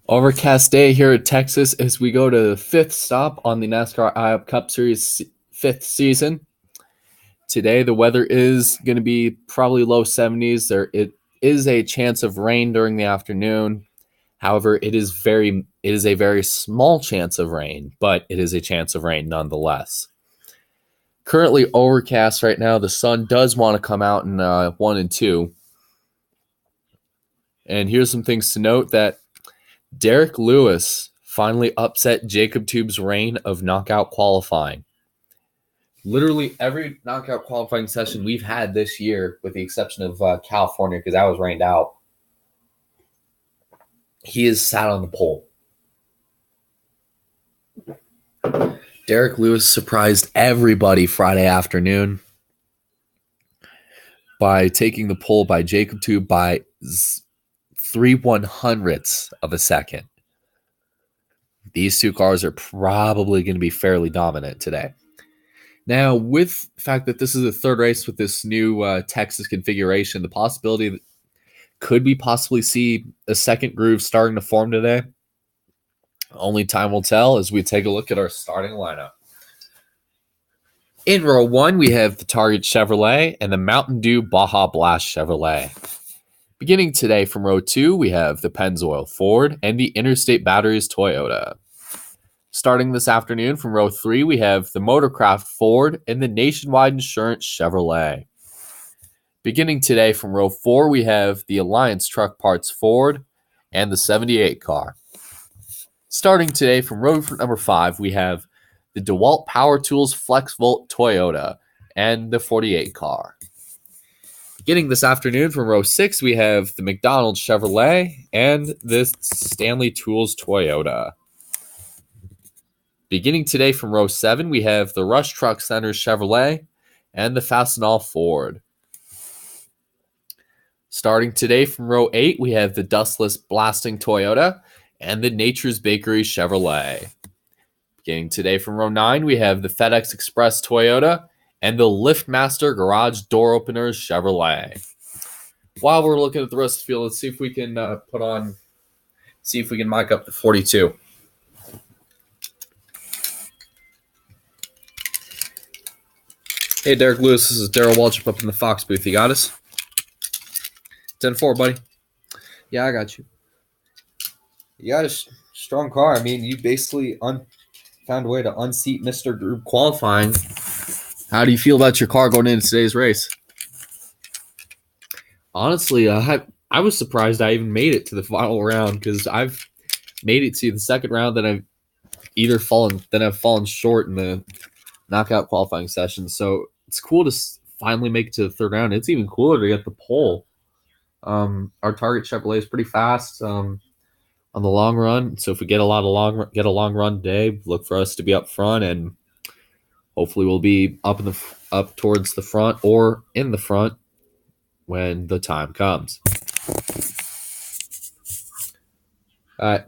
Overcast day here at Texas as we go to the fifth stop on the NASCAR IOP Cup Series fifth season. Today, the weather is going to be probably low 70s. It is a chance of rain during the afternoon. However, it is a very small chance of rain, but it is a chance of rain nonetheless. Currently overcast right now. The sun does want to come out in 1 and 2. And here's some things to note that Derek Lewis finally upset Jacob Tube's reign of knockout qualifying. Literally every knockout qualifying session we've had this year, with the exception of California, because that was rained out, he is sat on the pole. Derek Lewis surprised everybody Friday afternoon by taking the pole by Jacob Tube by 3/100ths of a second. These two cars are probably going to be fairly dominant today. Now, with the fact that this is the third race with this new Texas configuration, the possibility that could we possibly see a second groove starting to form today? Only time will tell as we take a look at our starting lineup. In row 1, we have the Target Chevrolet and the Mountain Dew Baja Blast Chevrolet. Beginning today from row 2, we have the Pennzoil Ford and the Interstate Batteries Toyota. Starting this afternoon from row 3, we have the Motorcraft Ford and the Nationwide Insurance Chevrolet. Beginning today from row 4, we have the Alliance Truck Parts Ford and the 78 car. Starting today from row number 5, we have the DeWalt Power Tools FlexVolt Toyota and the 48 car. Beginning this afternoon from row 6, we have the McDonald's Chevrolet and the Stanley Tools Toyota. Beginning today from row 7, we have the Rush Truck Center Chevrolet and the Fastenal Ford. Starting today from row 8, we have the Dustless Blasting Toyota and the Nature's Bakery Chevrolet. Beginning today from row 9, we have the FedEx Express Toyota and the LiftMaster Garage Door Openers Chevrolet. While we're looking at the rest of the field, let's see if we can mic up the 42. Hey, Derek Lewis, this is Darryl Waltrip up in the Fox booth. You got us? 10-4, buddy. Yeah, I got you. You got a strong car. I mean, you basically found a way to unseat Mr. Group qualifying. How do you feel about your car going into today's race? Honestly, I was surprised I even made it to the final round, because I've made it to the second round, then I've fallen short in the knockout qualifying session. So it's cool to finally make it to the third round. It's even cooler to get the pole. Our Target Chevrolet is pretty fast on the long run. So if we get a long run today, look for us to be up front, and hopefully we'll be up towards the front or in the front when the time comes. All right.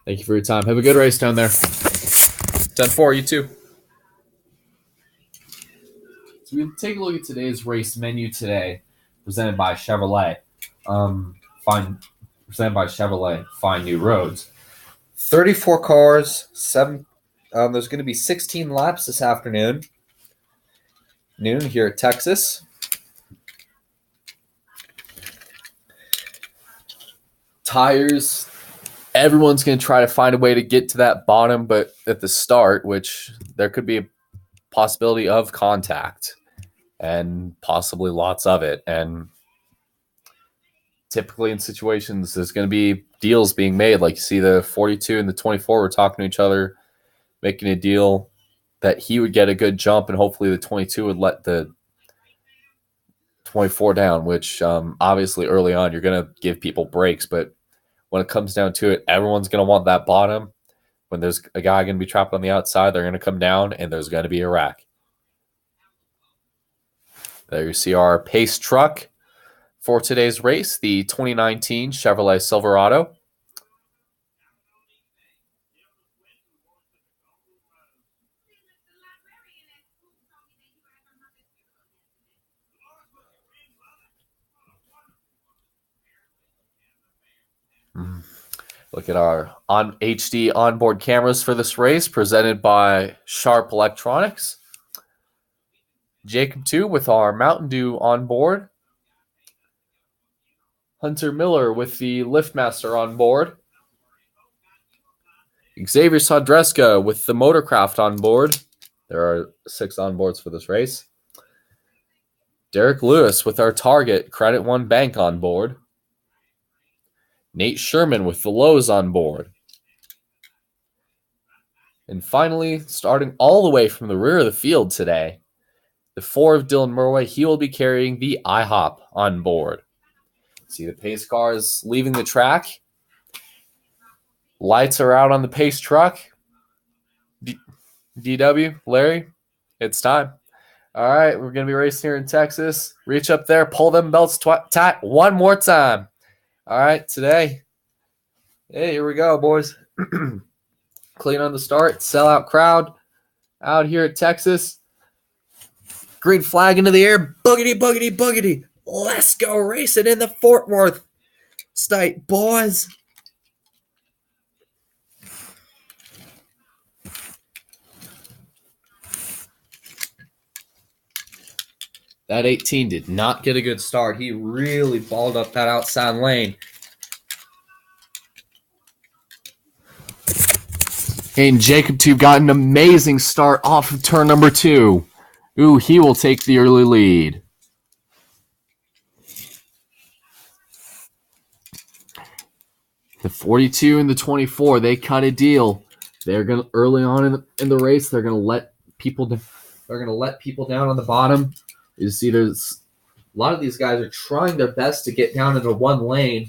Thank you for your time. Have a good race down there. 10-4, you too. So we'll take a look at today's race menu today, presented by Chevrolet. Presented by Chevrolet, Find New Roads. 34 cars, 7. There's going to be 16 laps this afternoon, noon here at Texas. Tires, everyone's going to try to find a way to get to that bottom, but at the start, which there could be a possibility of contact and possibly lots of it. And typically in situations, there's going to be deals being made. Like you see the 42 and the 24 were talking to each other, making a deal that he would get a good jump, and hopefully the 22 would let the 24 down, which obviously early on you're going to give people breaks. But when it comes down to it, everyone's going to want that bottom. When there's a guy going to be trapped on the outside, they're going to come down, and there's going to be a wreck. There you see our pace truck for today's race, the 2019 Chevrolet Silverado. Look at our HD onboard cameras for this race, presented by Sharp Electronics. Jacob 2 with our Mountain Dew on board. Hunter Miller with the Liftmaster on board. Xavier Sodreska with the Motorcraft on board. There are 6 onboards for this race. Derek Lewis with our Target Credit One Bank on board. Nate Sherman with the Lowe's on board. And finally, starting all the way from the rear of the field today, the 4 of Dylan Murway, he will be carrying the IHOP on board. See the pace cars leaving the track. Lights are out on the pace truck. DW, Larry, it's time. All right, we're going to be racing here in Texas. Reach up there, pull them belts tight one more time. All right, today. Hey, here we go, boys. Clean on the start, sellout crowd out here at Texas. Green flag into the air, boogity, boogity, boogity. Let's go racing in the Fort Worth state, boys. That 18 did not get a good start. He really balled up that outside lane. And Jacob 2 got an amazing start off of turn number 2. Ooh, he will take the early lead. The 42 and the 24, they cut a deal. They're gonna early on in the race. They're gonna let people. They're gonna let people down on the bottom. You see, there's a lot of these guys are trying their best to get down into one lane.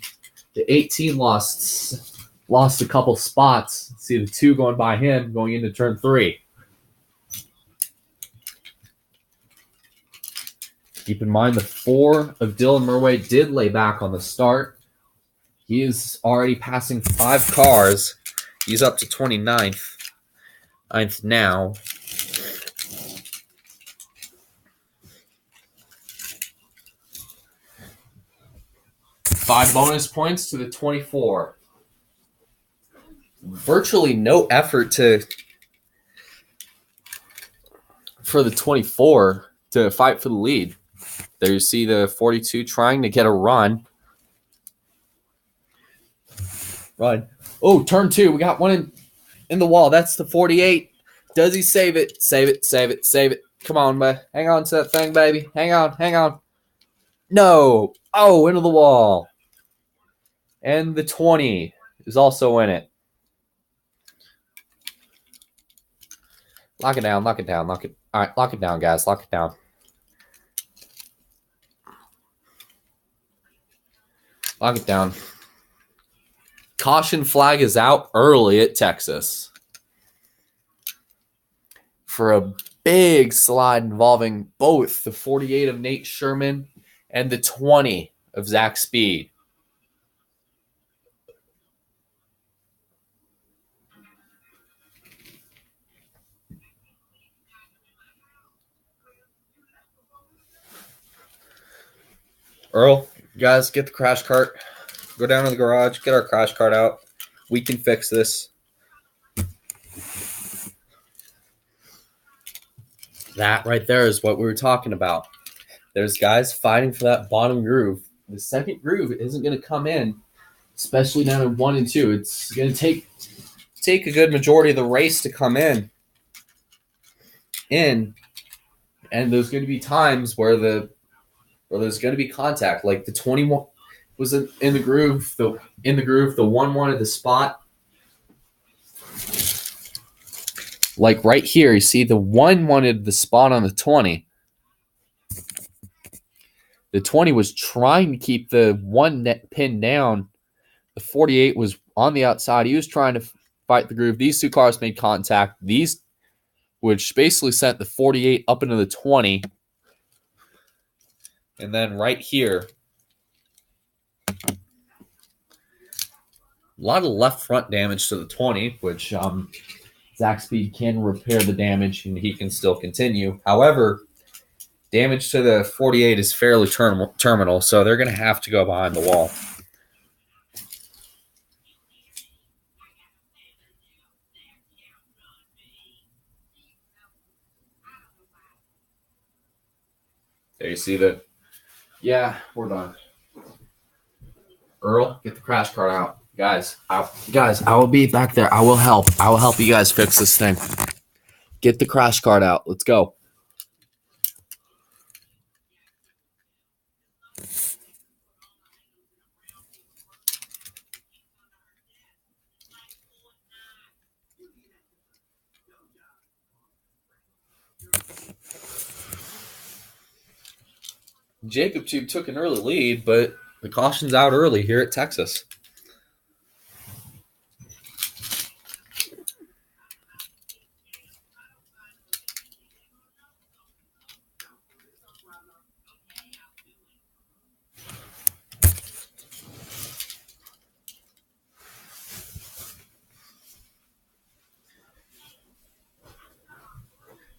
The 18 lost a couple spots. See the 2 going by him going into turn 3. Keep in mind the 4 of Dylan Murway did lay back on the start. He is already passing 5 cars. He's up to 29th. 9th now. Five bonus points to the 24. Virtually no effort for the 24 to fight for the lead. There you see the 42 trying to get a run. Oh, turn 2. We got one in the wall. That's the 48. Does he save it? Save it, save it, save it. Come on, man. Hang on to that thing, baby. Hang on, hang on. No. Oh, into the wall. And the 20 is also in it. Lock it down, lock it down, lock it. All right, lock it down, guys. Lock it down. Lock it down. Caution flag is out early at Texas for a big slide involving both the 48 of Nate Sherman and the 20 of Zach Speed. Earl, guys, get the crash cart. Go down to the garage, get our crash cart out. We can fix this. That right there is what we were talking about. There's guys fighting for that bottom groove. The second groove isn't going to come in, especially down in 1 and 2. It's going to take a good majority of the race to come in. And there's going to be times where there's going to be contact. Like the 21 was in the groove. The 1 wanted the spot. Like right here, you see the 1 wanted the spot on the 20. The 20 was trying to keep the 1 net pinned down. The 48 was on the outside. He was trying to fight the groove. These 2 cars made contact. Which basically sent the 48 up into the 20. And then right here, a lot of left front damage to the 20, which Zach Speed can repair the damage and he can still continue. However, damage to the 48 is fairly terminal, so they're going to have to go behind the wall. There you see that. Yeah, we're done. Earl, get the crash cart out. Guys, I will be back there. I will help. I will help you guys fix this thing. Get the crash cart out. Let's go. Jacob Tube took an early lead, but the caution's out early here at Texas.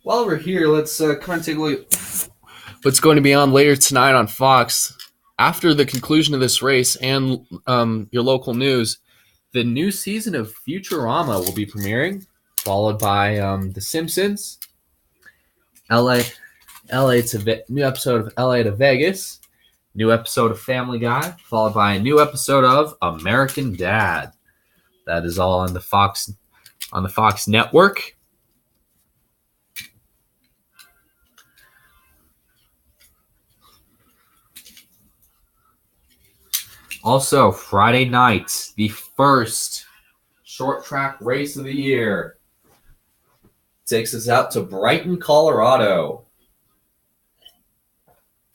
While we're here, let's come and take a look at what's going to be on later tonight on Fox. After the conclusion of this race and your local news, the new season of Futurama will be premiering, followed by The Simpsons, new episode of LA to Vegas, new episode of Family Guy, followed by a new episode of American Dad. That is all on the Fox network. Also, Friday night, the first short track race of the year, takes us out to Brighton, Colorado.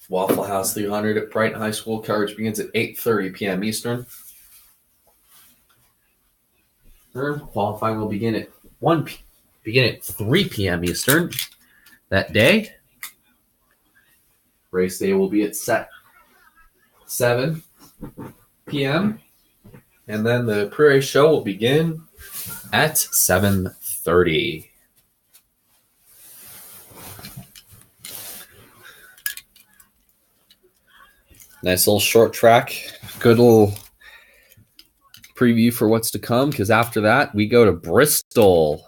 Waffle House 300 at Brighton High School. Coverage begins at 8:30 p.m. Eastern. Qualifying will begin at 3 p.m. Eastern that day. Race day will be at 7 p.m. and then the pre-race show will begin at 7:30. Nice little short track. Good little preview for what's to come, because after that we go to Bristol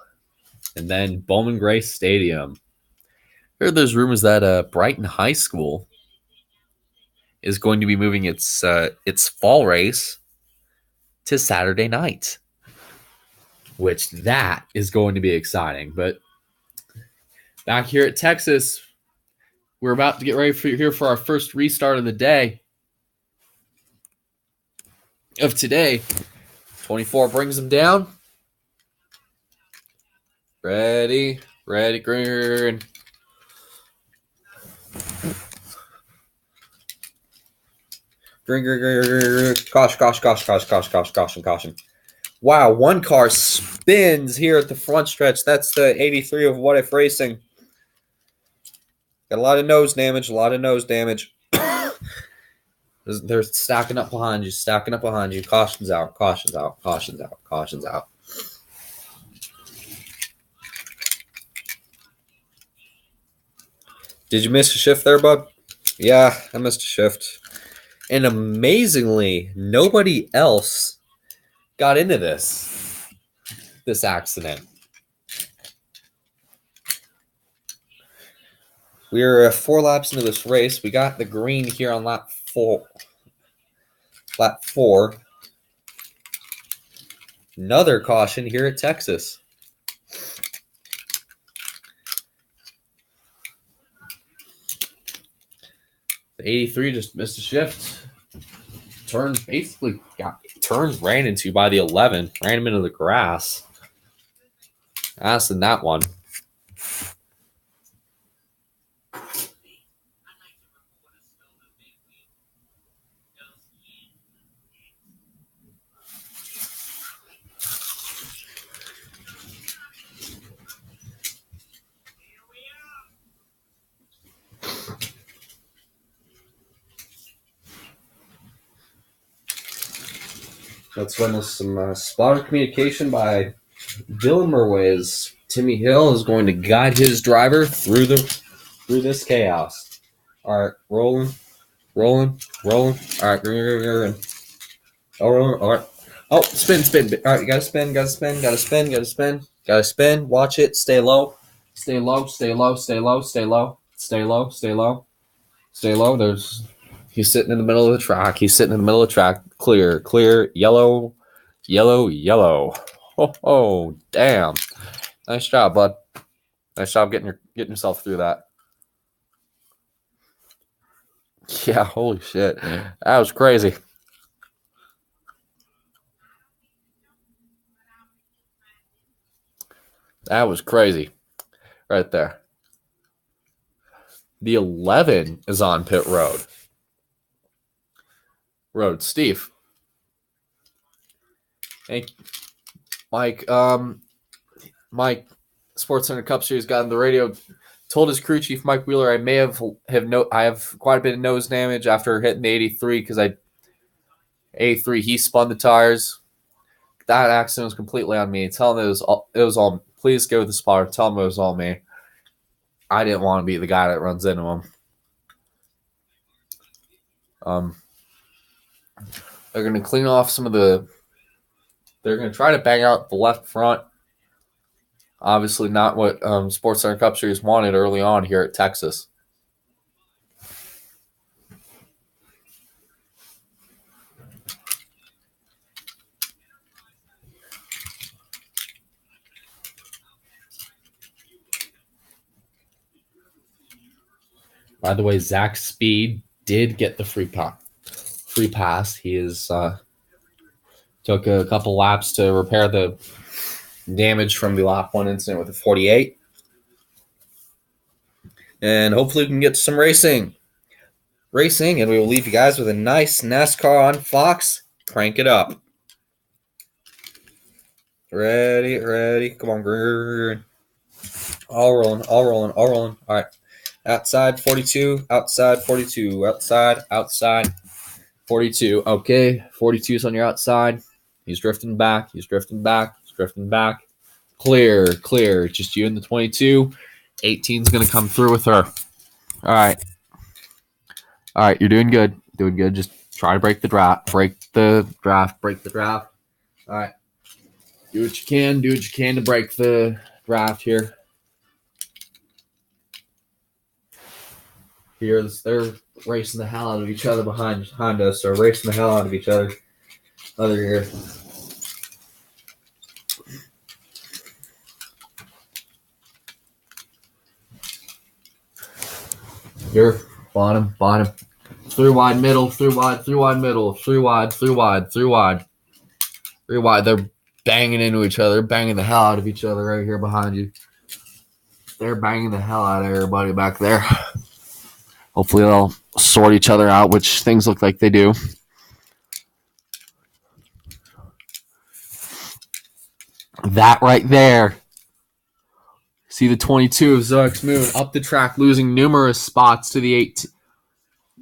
and then Bowman Gray Stadium. I heard there's rumors that Brighton High School is going to be moving its fall race to Saturday night, which that is going to be exciting. But back here at Texas, we're about to get ready for our first restart of the day. Of today, 24 brings them down. Ready, green. Green. Caution. Wow, one car spins here at the front stretch. That's the 83 of What If Racing. Got a lot of nose damage. They're stacking up behind you. Caution's out. Did you miss a shift there, bud? Yeah, I missed a shift. And amazingly, nobody else got into this accident. We're 4 laps into this race. We got the green here on lap 4. Another caution here at Texas. The 83 just missed a shift. Ran into by the 11. Ran him into the grass. Ass in that one. Let's run with some spotter communication by Dylan Merways. Timmy Hill is going to guide his driver through this chaos. All right, rolling. All right, rolling. All right. Oh, spin. All right, you gotta spin. Watch it. Stay low. Stay low. He's sitting in the middle of the track. He's sitting in the middle of the track. Clear, clear, yellow, yellow, yellow. Oh, damn. Nice job, bud. Nice job getting yourself through that. Yeah, holy shit. That was crazy. That was crazy. Right there. The 11 is on pit road. Steve. Hey, Mike. Mike, Sports Center Cup Series got on the radio. Told his crew chief Mike Wheeler I have quite a bit of nose damage after hitting the 83 because 83 he spun the tires. That accident was completely on me. Tell him it was all. Please go with the spotter. Tell him it was all me. I didn't want to be the guy that runs into him. They're going to clean off some of the. They're going to try to bang out the left front. Obviously, not what Sports Center Cup Series wanted early on here at Texas. By the way, Zach Speed did get the free pass. He took a couple laps to repair the damage from the lap 1 incident with a 48. And hopefully we can get some racing. And we will leave you guys with a nice NASCAR on Fox. Crank it up. Ready. Come on, green. All rolling. All right. Outside 42, outside 42, outside 42. Okay, 42's on your outside. He's drifting back. Clear. Just you and the 22. 18's going to come through with her. All right, you're doing good. Just try to break the draft. Break the draft. All right. Do what you can to break the draft here. Here, they're racing the hell out of each other behind us, or racing the hell out of each other. Other here. You're bottom. Through wide, middle. Through wide. They're banging into each other. They're banging the hell out of each other right here behind you. They're banging the hell out of everybody back there. Hopefully they'll sort each other out, which things look like they do. That right there. See the 22 of Zoex Moon up the track, losing numerous spots to the 18.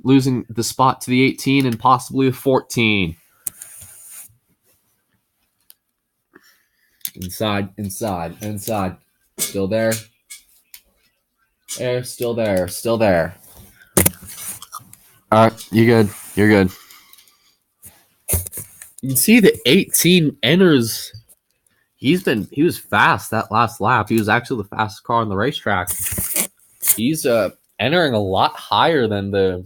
Losing the spot to the 18 and possibly the 14. Inside. Still there. Still there. All right, you're good. You can see the 18 enters. He was fast that last lap. He was actually the fastest car on the racetrack. He's entering a little higher than the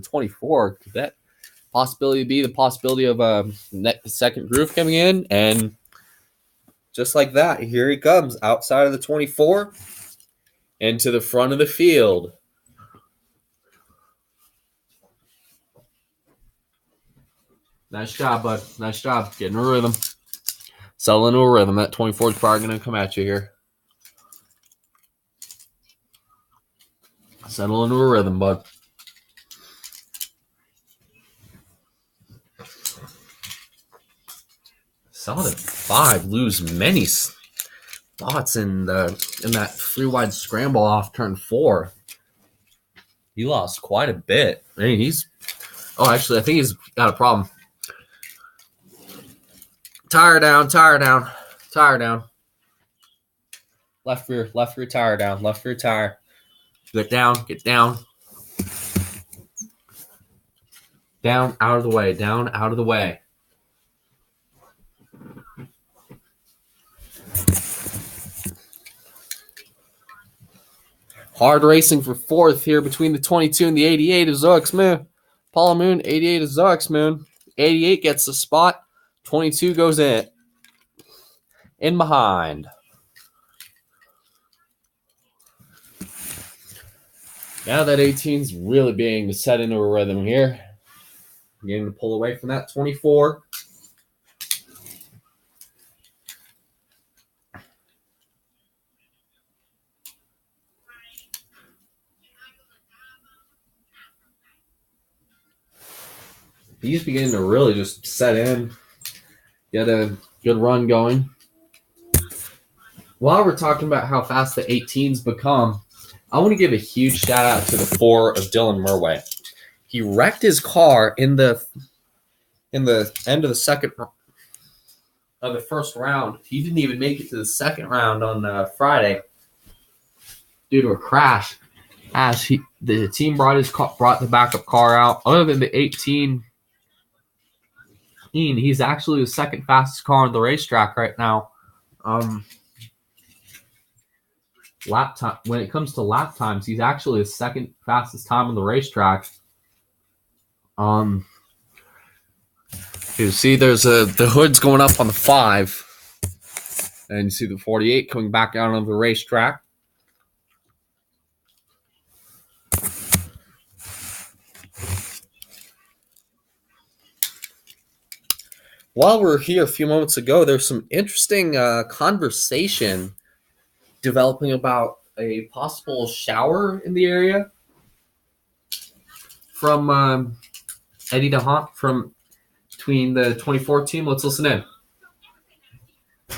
24. Could that possibility be the possibility of a second groove coming in? And just like that, here he comes outside of the 24 and to the front of the field. Nice job, bud. Nice job. Getting a rhythm. Settling into a rhythm. That 24 is probably going to come at you here. Settle into a rhythm, bud. Solid 5 lose many spots in that 3-wide scramble off turn 4. He lost quite a bit. I mean, I think he's got a problem. Tire down. Left rear tire down. Left rear tire. Get down. Down, out of the way. Hard racing for fourth here between the 22 and the 88 of Zox Moon. Paula Moon, 88 of Zox Moon. 88 gets the spot. 22 goes in behind. Now that 18's really beginning to set into a rhythm here. Beginning to pull away from that 24. He's beginning to really just set in, get a good run going. While we're talking about how fast the 18's become, I want to give a huge shout out to the 4 of Dylan Murway. He wrecked his car in the end of the first round. He didn't even make it to the second round on Friday due to a crash. As the team brought the backup car out. Other than the 18, he's actually the second fastest car on the racetrack right now. Lap time, when it comes to lap times, he's actually the second fastest time on the racetrack. You see, there's the hood's going up on the 5, and you see the 48 coming back out on the racetrack. While we were here a few moments ago, there's some interesting conversation developing about a possible shower in the area from Eddie DeHaan from between the 24 team. Let's listen in.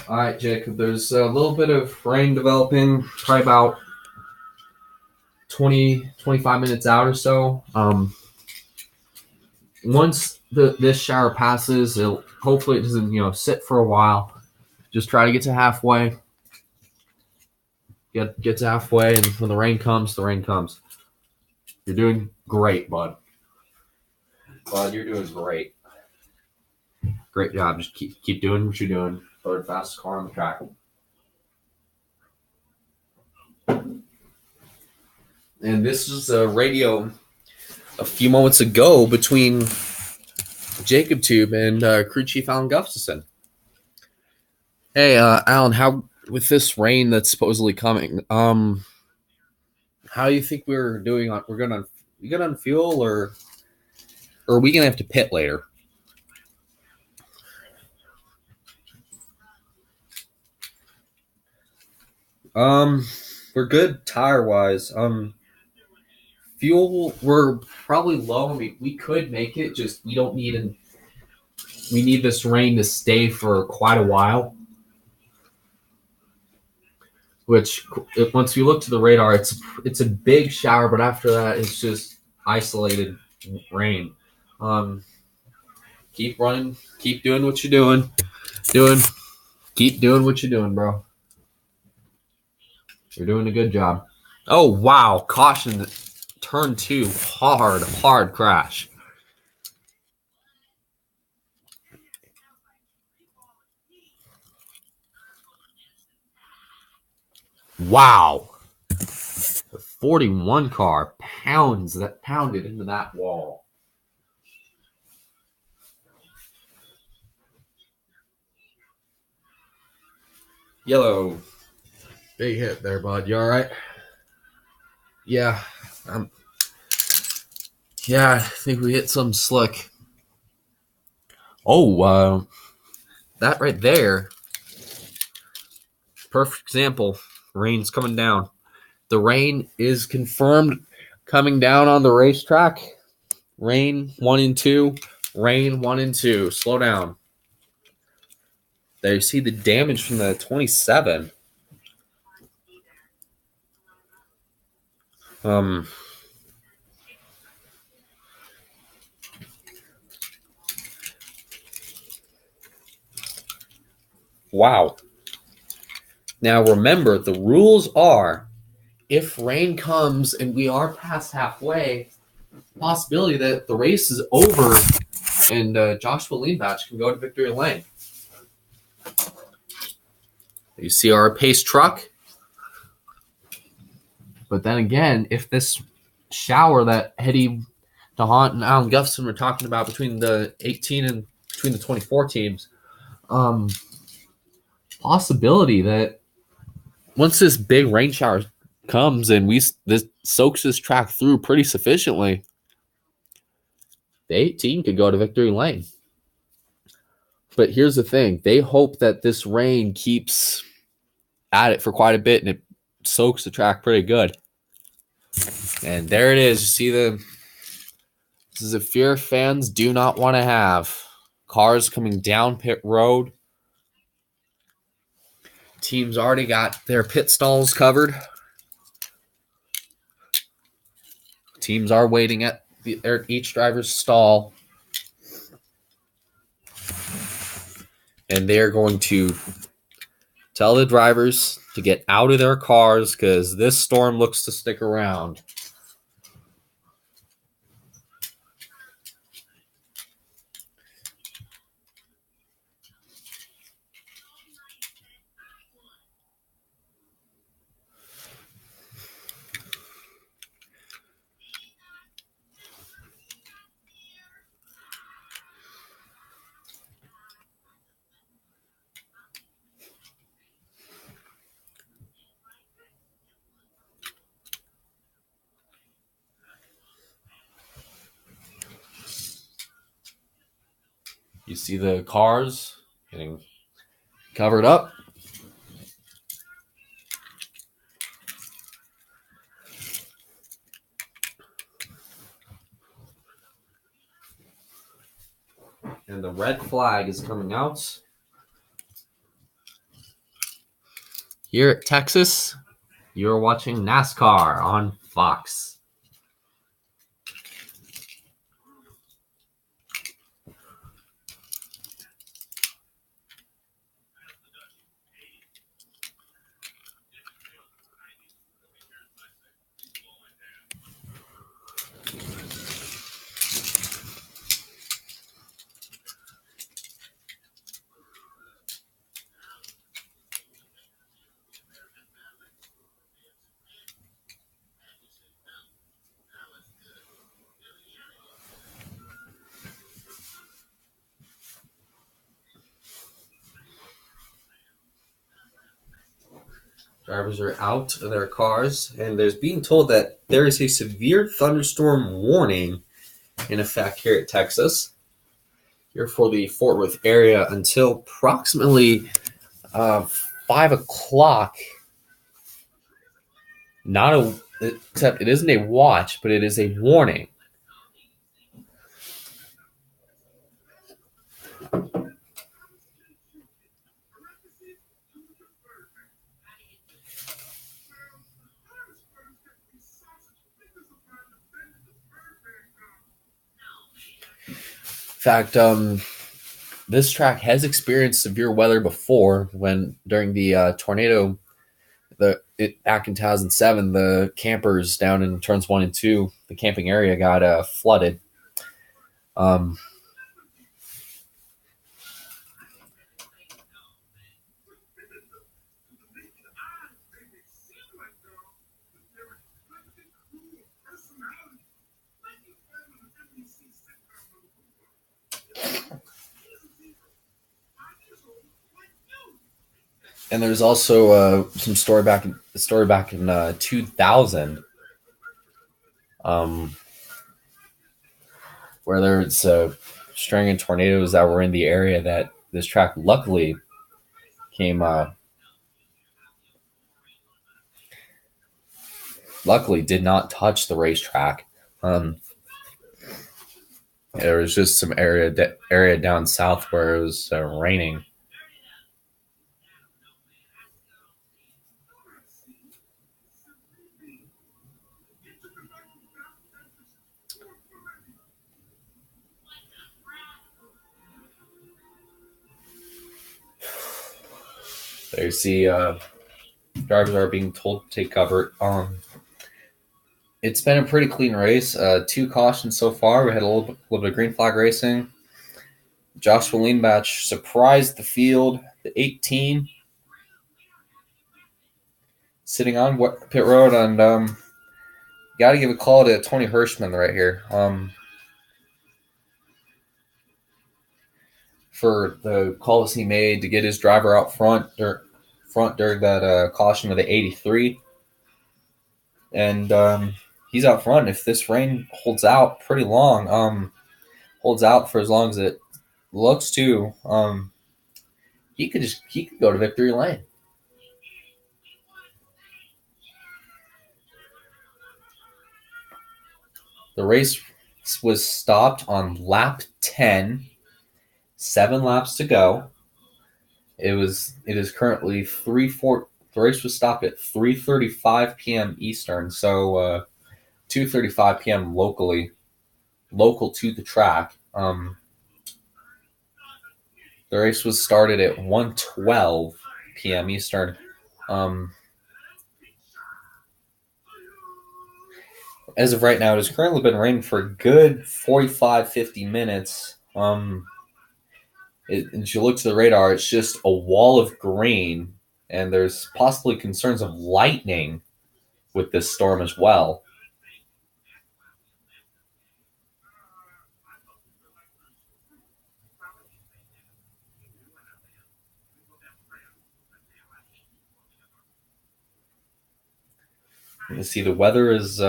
All right, Jacob, there's a little bit of rain developing, probably about 25 minutes out or so. Once this shower passes, hopefully it doesn't sit for a while. Just try to get to halfway. Get to halfway, and when the rain comes, the rain comes. You're doing great, bud. Bud, you're doing great. Great job. Just keep doing what you're doing. Third fastest car on the track. And this is a radio a few moments ago between Jacob Tube and crew chief Alan Gustafson. Hey, Alan, how with this rain that's supposedly coming, how do you think we're doing on? We good on fuel, or are we gonna have to pit later? We're good tire wise. Fuel, we're probably low. I mean, we could make it. Just we don't need we need this rain to stay for quite a while. Which, once you look to the radar, it's a big shower, but after that, it's just isolated rain. Keep running, keep doing what you're doing, keep doing what you're doing, bro. You're doing a good job. Oh wow! Caution, turn 2, hard crash. Wow. The 41 car pounded into that wall. Yellow. Big hit there, bud. You all right? Yeah. Yeah, I think we hit some slick. Oh, that right there. Perfect example. Rain's coming down. The rain is confirmed coming down on the racetrack. Rain 1 and 2. Rain 1 and 2. Slow down. There you see the damage from the 27. Wow. Now remember, the rules are if rain comes and we are past halfway, possibility that the race is over and Joshua Leanbatch can go to victory lane. You see our pace truck. But then again, if this shower that Eddie DeHaan and Alan Gustafson were talking about between the 18 and between the 24 teams, possibility that once this big rain shower comes and this soaks this track through pretty sufficiently, the 18 could go to victory lane. But here's the thing. They hope that this rain keeps at it for quite a bit and it soaks the track pretty good. And there it is. You see this is a fear fans do not want to have. Cars coming down pit road. Teams already got their pit stalls covered. Teams are waiting at each driver's stall. And they're going to tell the drivers to get out of their cars because this storm looks to stick around. You see the cars getting covered up. And the red flag is coming out. Here at Texas, you're watching NASCAR on Fox. Drivers are out of their cars, and there's being told that there is a severe thunderstorm warning in effect here at Texas. Here for the Fort Worth area until approximately 5 o'clock. Except it isn't a watch, but it is a warning. In fact, this track has experienced severe weather before when during the tornado back in 2007, the campers down in turns 1 and 2, the camping area got flooded. And there's also some story back in 2000, where there's a string of tornadoes that were in the area that this track luckily did not touch the racetrack. There was just some area down south where it was raining. There you see drivers are being told to take cover. It's been a pretty clean race. 2 cautions so far. We had a little bit of green flag racing. Joshua Leinbach surprised the field. The 18 sitting on pit road, and got to give a call to Tony Hirschman right here. For the calls he made to get his driver out front during that caution of the 83. And he's out front. If this rain holds out pretty long, holds out for as long as it looks to, he could go to victory lane. The race was stopped on lap 10, 7 laps to go. It is currently 3:4. The race was stopped at 3:35 p.m. Eastern, so 2:35 p.m. local to the track. The race was started at 1:12 p.m. Eastern. As of right now, it has currently been raining for a good 45-50 minutes. As you look to the radar, it's just a wall of green, and there's possibly concerns of lightning with this storm as well. You can see the weather is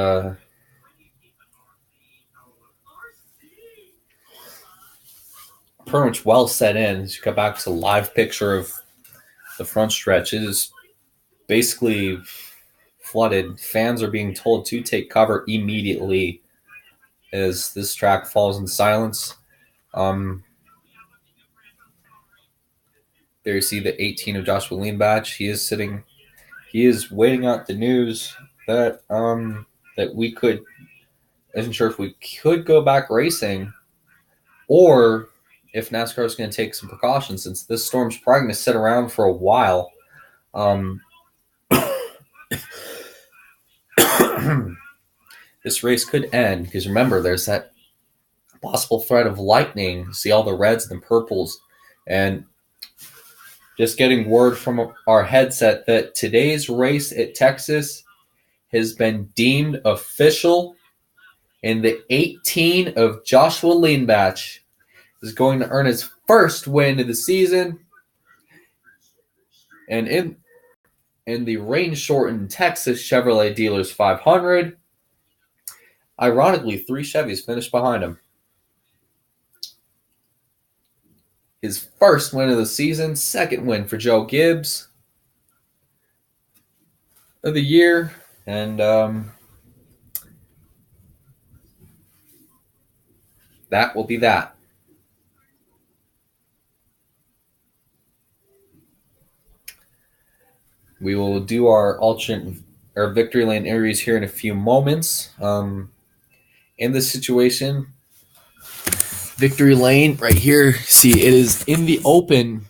pretty much well set in. As you come back to a live picture of the front stretch, it is basically flooded. Fans are being told to take cover immediately as this track falls in silence. There you see the 18 of Joshua Leanbatch. He is waiting out the news that we could, isn't sure if we could go back racing, or if NASCAR is going to take some precautions, since this storm's probably going to sit around for a while. This race could end, because remember, there's that possible threat of lightning. See all the reds and the purples, and just getting word from our headset that today's race at Texas has been deemed official, and the 18 of Joshua Leanbatch is going to earn his first win of the season. And in the rain-shortened Texas Chevrolet Dealers 500, ironically, 3 Chevys finished behind him. His first win of the season, second win for Joe Gibbs of the year, and that will be that. We will do our victory lane interviews here in a few moments. In this situation, victory lane right here. See, it is in the open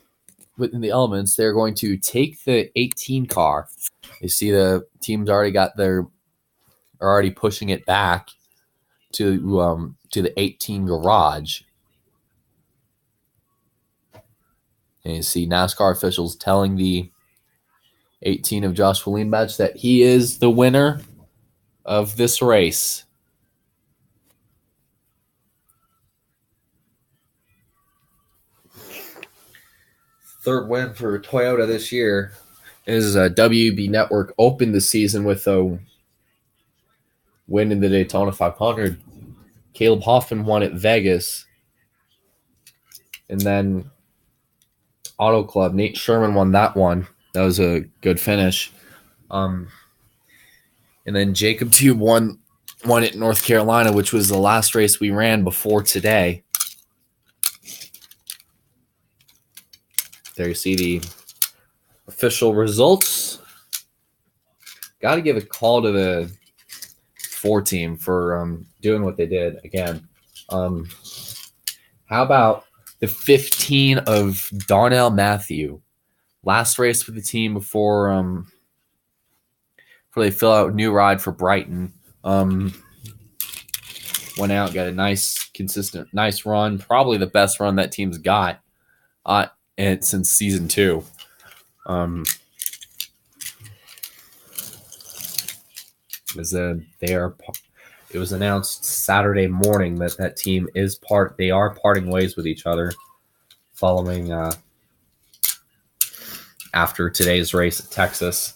within the elements. They're going to take the 18 car. You see the teams are already pushing it back to the 18 garage. And you see NASCAR officials telling the 18 of Joshua Leanbatch that he is the winner of this race. Third win for Toyota this year. Is WB Network opened the season with a win in the Daytona 500. Caleb Hoffman won at Vegas. And then Auto Club, Nate Sherman won that one. That was a good finish. And then Jacob Tube won at North Carolina, which was the last race we ran before today. There you see the official results. Got to give a call to the 4 team for doing what they did again. How about the 15 of Darnell Matthew? Last race with the team before they fill out a new ride for Brighton. Went out, got a nice, consistent, nice run. Probably the best run that team's got since season 2. It was announced Saturday morning that team they are parting ways with each other following after today's race at Texas.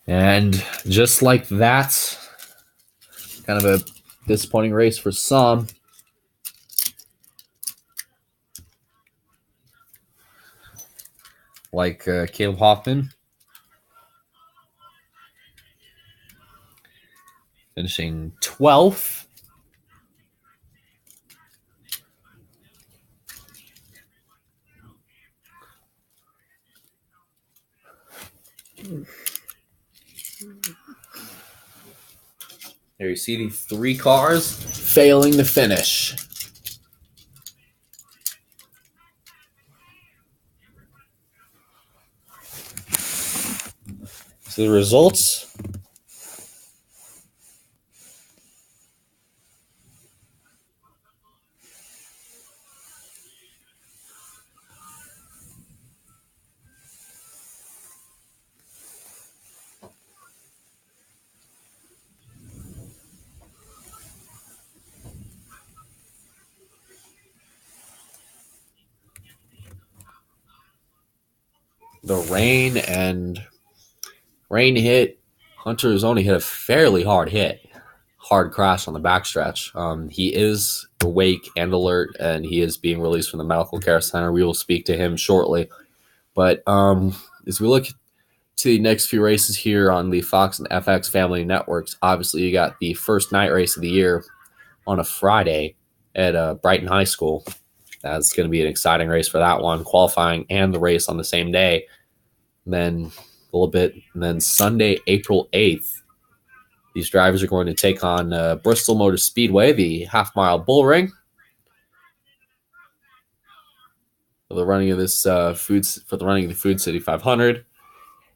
And just like that, kind of a disappointing race for some. Like Caleb Hoffman finishing 12th. There you see the 3 cars failing to finish. So the results. The rain hit. Hunter's only hit a fairly hard crash on the backstretch. He is awake and alert, and he is being released from the medical care center. We will speak to him shortly. But as we look to the next few races here on the Fox and FX family networks, obviously you got the first night race of the year on a Friday at Brighton High School. That's going to be an exciting race for that one, qualifying and the race on the same day. And then a little bit, and then Sunday, April 8th, these drivers are going to take on Bristol Motor Speedway, the half-mile bull ring, for the running of this the Food City 500,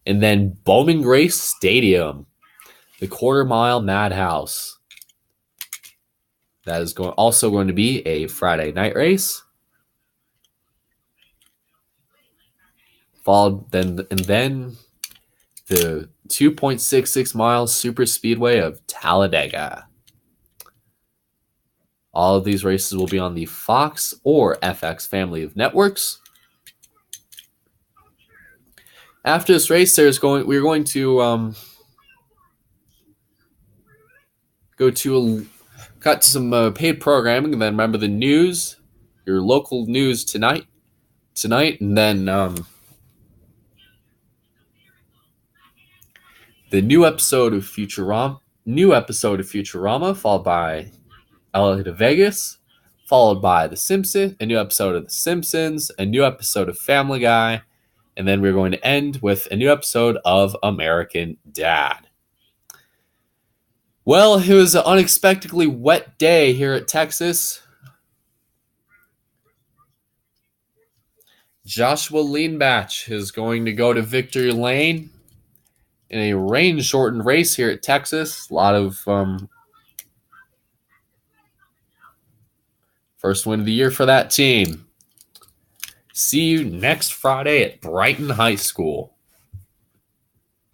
and then Bowman Grace Stadium, the quarter-mile madhouse. That is also going to be a Friday night race. Followed then the 2.66 mile super speedway of Talladega. All of these races will be on the Fox or FX family of networks. After this race, we're going to go to cut to some paid programming, and then remember the news, your local news tonight, and then the new episode of Futurama, followed by LA to Vegas, followed by a new episode of The Simpsons, a new episode of Family Guy, and then we're going to end with a new episode of American Dad. Well, it was an unexpectedly wet day here at Texas. Joshua Leanbatch is going to go to victory lane in a rain-shortened race here at Texas. A lot of first win of the year for that team. See you next Friday at Brighton High School.